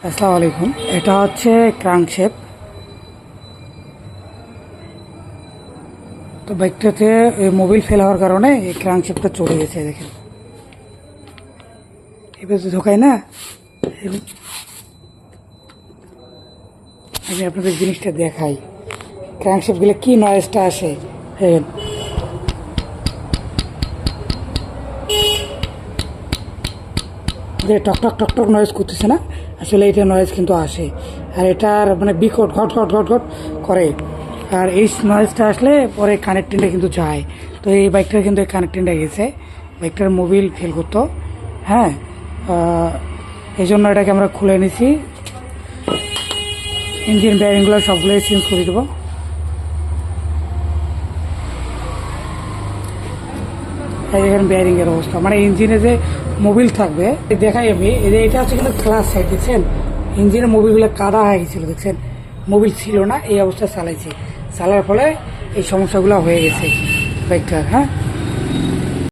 আসসালামু আলাইকুম। এটা হচ্ছে ক্রাঙ্কশেপ। তো বাইকটাতে মোবিল ফেল হওয়ার কারণে এই ক্রাঙ্কশেপটা চলে গেছে। দেখেন এবার তো ঢোকায় না। আমি আপনাদের জিনিসটা দেখাই, ক্রাঙ্কশেপ গেলে কি নয়েজটা আসে। দেখেন যে টক টক টক টক নয়েজ করতেছে না, আসলে এটা নয়েজ কিন্তু আসে। আর এটার মানে বিকট ঘট ঘট ঘট ঘট করে। আর এই নয়েজটা আসলে পরে কানেক্টিংটা কিন্তু যায়। তো এই বাইকটার কিন্তু এই কানেক্টিংটা গেছে, বাইকটার মোবিল ফেল করতো। হ্যাঁ, এই জন্য এটাকে আমরা খুলে নিছি। ইঞ্জিন ব্যারিংগুলো সবগুলোই চেঞ্জ করে দেবো। এই দেখেন ব্যারিংয়ের অবস্থা, মানে ইঞ্জিনে যে মোবিল থাকবে দেখাই আমি। এটা হচ্ছে কিন্তু ক্লাস সাইড, দেখছেন ইঞ্জিনের মোবিলগুলো কাদা হয়ে গেছিলো, দেখছেন মোবিল ছিল না, এই অবস্থায় চালাইছি। চালার ফলে এই সমস্যাগুলো হয়ে গেছে বাইকটার। হ্যাঁ,